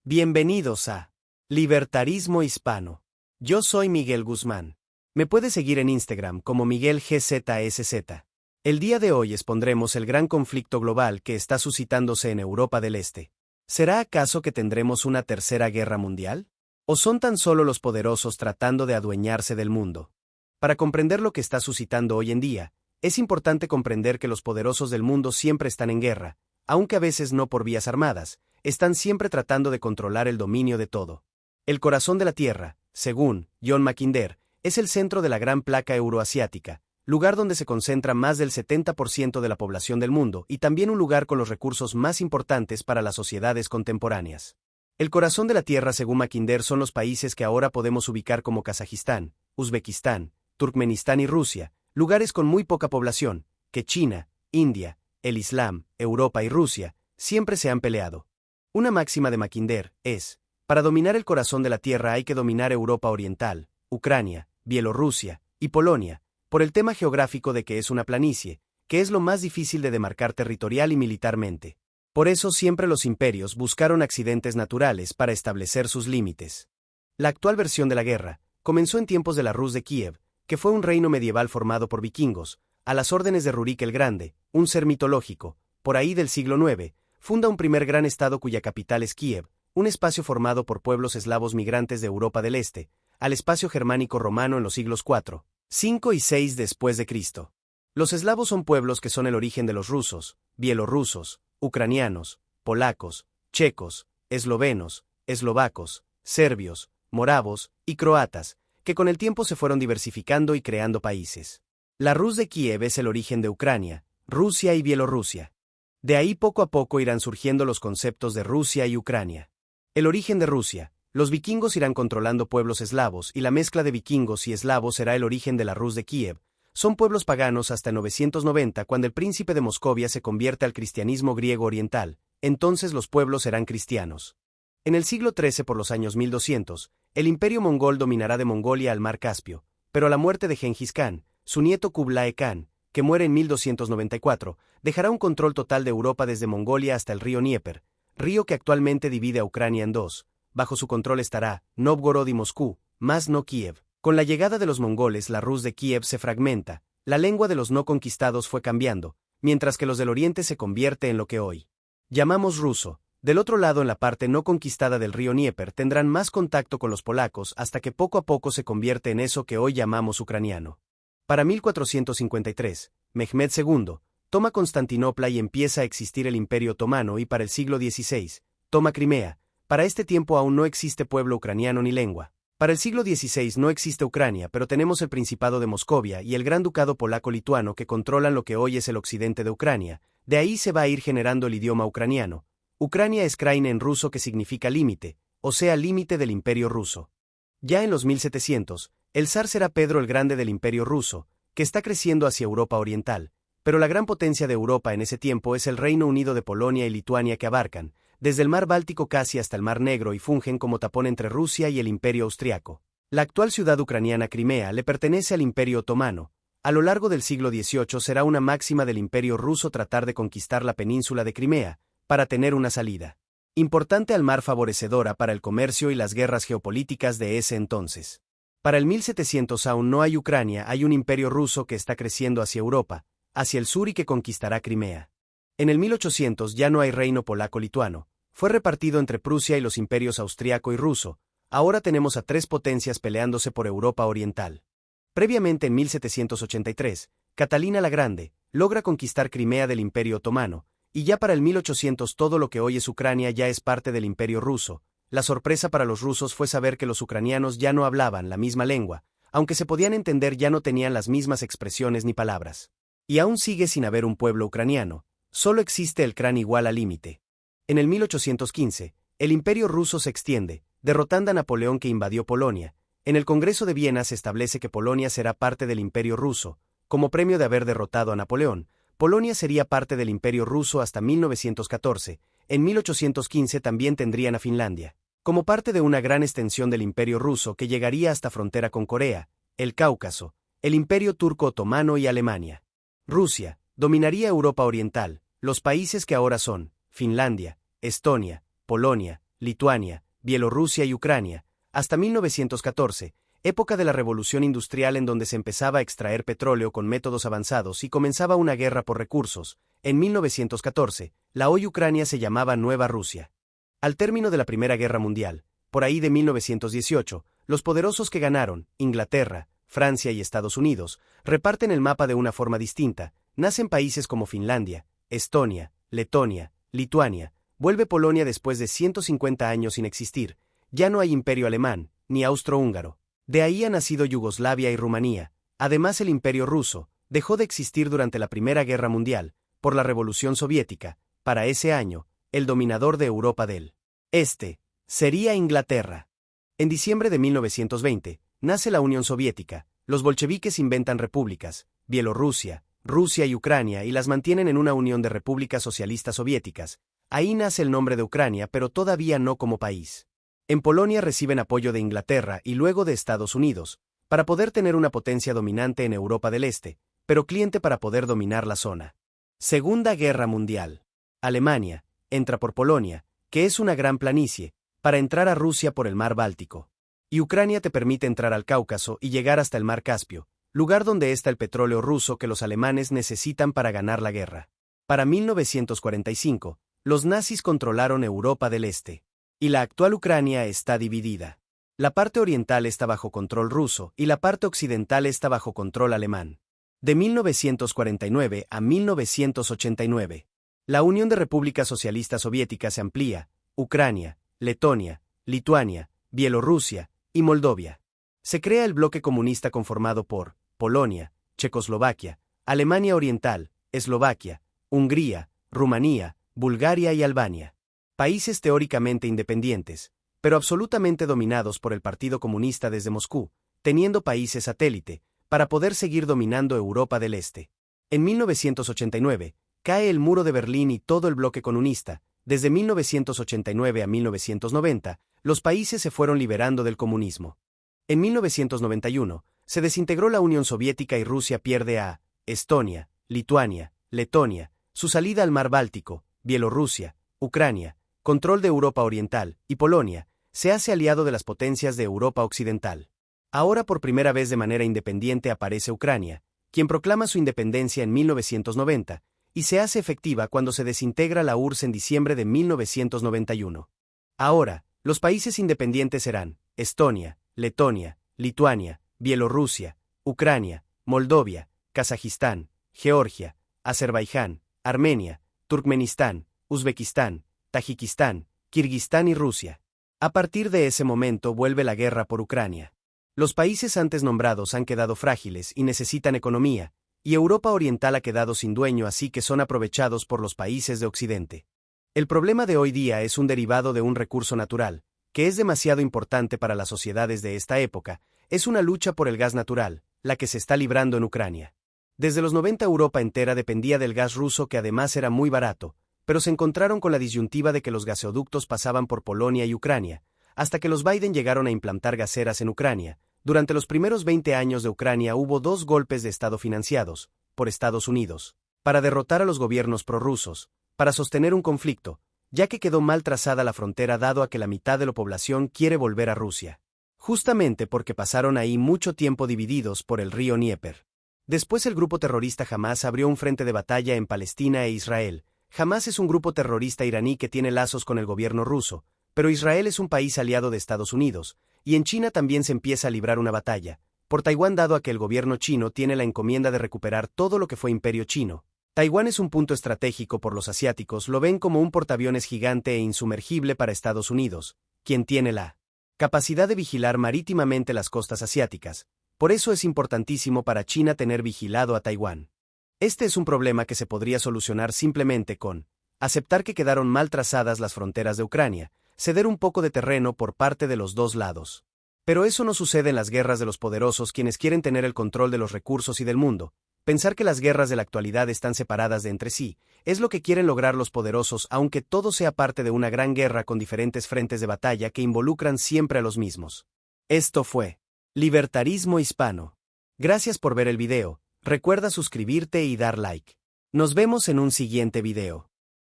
Bienvenidos a Libertarismo Hispano. Yo soy Miguel Guzmán. Me puedes seguir en Instagram como MiguelGZSZ. El día de hoy expondremos el gran conflicto global que está suscitándose en Europa del Este. ¿Será acaso que tendremos una tercera guerra mundial? ¿O son tan solo los poderosos tratando de adueñarse del mundo? Para comprender lo que está suscitando hoy en día, es importante comprender que los poderosos del mundo siempre están en guerra, aunque a veces no por vías armadas, están siempre tratando de controlar el dominio de todo. El corazón de la Tierra, según John Mackinder, es el centro de la gran placa euroasiática, lugar donde se concentra más del 70% de la población del mundo y también un lugar con los recursos más importantes para las sociedades contemporáneas. El corazón de la Tierra, según Mackinder, son los países que ahora podemos ubicar como Kazajistán, Uzbekistán, Turkmenistán y Rusia, lugares con muy poca población, que China, India, el Islam, Europa y Rusia siempre se han peleado. Una máxima de Mackinder es: para dominar el corazón de la Tierra hay que dominar Europa Oriental, Ucrania, Bielorrusia y Polonia, por el tema geográfico de que es una planicie, que es lo más difícil de demarcar territorial y militarmente. Por eso siempre los imperios buscaron accidentes naturales para establecer sus límites. La actual versión de la guerra comenzó en tiempos de la Rus de Kiev, que fue un reino medieval formado por vikingos, a las órdenes de Rurik el Grande, un ser mitológico, por ahí del siglo IX, funda un primer gran estado cuya capital es Kiev, un espacio formado por pueblos eslavos migrantes de Europa del Este, al espacio germánico romano en los siglos IV, V y VI después de Cristo. Los eslavos son pueblos que son el origen de los rusos, bielorrusos, ucranianos, polacos, checos, eslovenos, eslovacos, serbios, moravos y croatas, que con el tiempo se fueron diversificando y creando países. La Rus de Kiev es el origen de Ucrania, Rusia y Bielorrusia. De ahí poco a poco irán surgiendo los conceptos de Rusia y Ucrania. El origen de Rusia: los vikingos irán controlando pueblos eslavos y la mezcla de vikingos y eslavos será el origen de la Rus de Kiev. Son pueblos paganos hasta 990 cuando el príncipe de Moscovia se convierte al cristianismo griego oriental, entonces los pueblos serán cristianos. En el siglo XIII por los años 1200, el imperio mongol dominará de Mongolia al mar Caspio, pero a la muerte de Gengis Khan, su nieto Kublai Khan, que muere en 1294, dejará un control total de Europa desde Mongolia hasta el río Dnieper, río que actualmente divide a Ucrania en dos. Bajo su control estará Novgorod y Moscú, más no Kiev. Con la llegada de los mongoles la Rus de Kiev se fragmenta, la lengua de los no conquistados fue cambiando, mientras que los del oriente se convierte en lo que hoy llamamos ruso. Del otro lado, en la parte no conquistada del río Dnieper, tendrán más contacto con los polacos hasta que poco a poco se convierte en eso que hoy llamamos ucraniano. Para 1453, Mehmed II toma Constantinopla y empieza a existir el Imperio Otomano, y para el siglo XVI, toma Crimea. Para este tiempo aún no existe pueblo ucraniano ni lengua. Para el siglo XVI no existe Ucrania, pero tenemos el Principado de Moscovia y el Gran Ducado Polaco-Lituano que controlan lo que hoy es el occidente de Ucrania. De ahí se va a ir generando el idioma ucraniano. Ucrania es Kraina en ruso, que significa límite, o sea, límite del Imperio ruso. Ya en los 1700, el zar será Pedro el Grande del Imperio ruso, que está creciendo hacia Europa Oriental, pero la gran potencia de Europa en ese tiempo es el Reino Unido de Polonia y Lituania, que abarcan desde el mar Báltico casi hasta el mar Negro y fungen como tapón entre Rusia y el Imperio austriaco. La actual ciudad ucraniana Crimea le pertenece al Imperio Otomano. A lo largo del siglo XVIII será una máxima del Imperio ruso tratar de conquistar la península de Crimea, para tener una salida importante al mar, favorecedora para el comercio y las guerras geopolíticas de ese entonces. Para el 1700 aún no hay Ucrania, hay un imperio ruso que está creciendo hacia Europa, hacia el sur, y que conquistará Crimea. En el 1800 ya no hay reino polaco-lituano, fue repartido entre Prusia y los imperios austriaco y ruso. Ahora tenemos a tres potencias peleándose por Europa Oriental. Previamente, en 1783, Catalina la Grande logra conquistar Crimea del Imperio Otomano, y ya para el 1800 todo lo que hoy es Ucrania ya es parte del Imperio ruso. La sorpresa para los rusos fue saber que los ucranianos ya no hablaban la misma lengua, aunque se podían entender, ya no tenían las mismas expresiones ni palabras. Y aún sigue sin haber un pueblo ucraniano, solo existe el Kran igual al límite. En el 1815, el Imperio ruso se extiende, derrotando a Napoleón, que invadió Polonia. En el Congreso de Viena se establece que Polonia será parte del Imperio ruso. Como premio de haber derrotado a Napoleón, Polonia sería parte del Imperio ruso hasta 1914. En 1815 también tendrían a Finlandia, como parte de una gran extensión del Imperio ruso que llegaría hasta frontera con Corea, el Cáucaso, el Imperio turco otomano y Alemania. Rusia dominaría Europa Oriental, los países que ahora son Finlandia, Estonia, Polonia, Lituania, Bielorrusia y Ucrania, hasta 1914, época de la revolución industrial en donde se empezaba a extraer petróleo con métodos avanzados y comenzaba una guerra por recursos. En 1914, la hoy Ucrania se llamaba Nueva Rusia. Al término de la Primera Guerra Mundial, por ahí de 1918, los poderosos que ganaron, Inglaterra, Francia y Estados Unidos, reparten el mapa de una forma distinta, nacen países como Finlandia, Estonia, Letonia, Lituania, vuelve Polonia después de 150 años sin existir, ya no hay imperio alemán, ni austrohúngaro. De ahí ha nacido Yugoslavia y Rumanía. Además el imperio ruso dejó de existir durante la Primera Guerra Mundial, por la Revolución Soviética. Para ese año, el dominador de Europa del Este sería Inglaterra. En diciembre de 1920, nace la Unión Soviética, los bolcheviques inventan repúblicas, Bielorrusia, Rusia y Ucrania y las mantienen en una unión de repúblicas socialistas soviéticas. Ahí nace el nombre de Ucrania, pero todavía no como país. En Polonia reciben apoyo de Inglaterra y luego de Estados Unidos, para poder tener una potencia dominante en Europa del Este, pero cliente para poder dominar la zona. Segunda Guerra Mundial. Alemania entra por Polonia, que es una gran planicie, para entrar a Rusia por el mar Báltico. Y Ucrania te permite entrar al Cáucaso y llegar hasta el mar Caspio, lugar donde está el petróleo ruso que los alemanes necesitan para ganar la guerra. Para 1945, los nazis controlaron Europa del Este. Y la actual Ucrania está dividida. La parte oriental está bajo control ruso y la parte occidental está bajo control alemán. De 1949 a 1989. La Unión de Repúblicas Socialistas Soviéticas se amplía, Ucrania, Letonia, Lituania, Bielorrusia y Moldovia. Se crea el bloque comunista conformado por Polonia, Checoslovaquia, Alemania Oriental, Eslovaquia, Hungría, Rumanía, Bulgaria y Albania. Países teóricamente independientes, pero absolutamente dominados por el Partido Comunista desde Moscú, teniendo países satélite, para poder seguir dominando Europa del Este. En 1989, cae el muro de Berlín y todo el bloque comunista. Desde 1989 a 1990, los países se fueron liberando del comunismo. En 1991, se desintegró la Unión Soviética y Rusia pierde a Estonia, Lituania, Letonia, su salida al mar Báltico, Bielorrusia, Ucrania, control de Europa Oriental, y Polonia, se hace aliado de las potencias de Europa Occidental. Ahora por primera vez de manera independiente aparece Ucrania, quien proclama su independencia en 1990, y se hace efectiva cuando se desintegra la URSS en diciembre de 1991. Ahora, los países independientes serán Estonia, Letonia, Lituania, Bielorrusia, Ucrania, Moldovia, Kazajistán, Georgia, Azerbaiyán, Armenia, Turkmenistán, Uzbekistán, Tayikistán, Kirguistán y Rusia. A partir de ese momento vuelve la guerra por Ucrania. Los países antes nombrados han quedado frágiles y necesitan economía, y Europa Oriental ha quedado sin dueño, así que son aprovechados por los países de Occidente. El problema de hoy día es un derivado de un recurso natural, que es demasiado importante para las sociedades de esta época, es una lucha por el gas natural, la que se está librando en Ucrania. Desde los 90 Europa entera dependía del gas ruso, que además era muy barato, pero se encontraron con la disyuntiva de que los gaseoductos pasaban por Polonia y Ucrania, hasta que los Biden llegaron a implantar gaseras en Ucrania. Durante los primeros 20 años de Ucrania hubo 2 golpes de Estado financiados, por Estados Unidos, para derrotar a los gobiernos prorrusos, para sostener un conflicto, ya que quedó mal trazada la frontera dado a que la mitad de la población quiere volver a Rusia. Justamente porque pasaron ahí mucho tiempo divididos por el río Dnieper. Después el grupo terrorista Hamás abrió un frente de batalla en Palestina e Israel. Hamás es un grupo terrorista iraní que tiene lazos con el gobierno ruso, pero Israel es un país aliado de Estados Unidos, y en China también se empieza a librar una batalla, por Taiwán dado a que el gobierno chino tiene la encomienda de recuperar todo lo que fue imperio chino. Taiwán es un punto estratégico por los asiáticos, lo ven como un portaaviones gigante e insumergible para Estados Unidos, quien tiene la capacidad de vigilar marítimamente las costas asiáticas, por eso es importantísimo para China tener vigilado a Taiwán. Este es un problema que se podría solucionar simplemente con aceptar que quedaron mal trazadas las fronteras de Ucrania, ceder un poco de terreno por parte de los dos lados. Pero eso no sucede en las guerras de los poderosos, quienes quieren tener el control de los recursos y del mundo. Pensar que las guerras de la actualidad están separadas de entre sí, es lo que quieren lograr los poderosos, aunque todo sea parte de una gran guerra con diferentes frentes de batalla que involucran siempre a los mismos. Esto fue Libertarismo Hispano. Gracias por ver el video, recuerda suscribirte y dar like. Nos vemos en un siguiente video.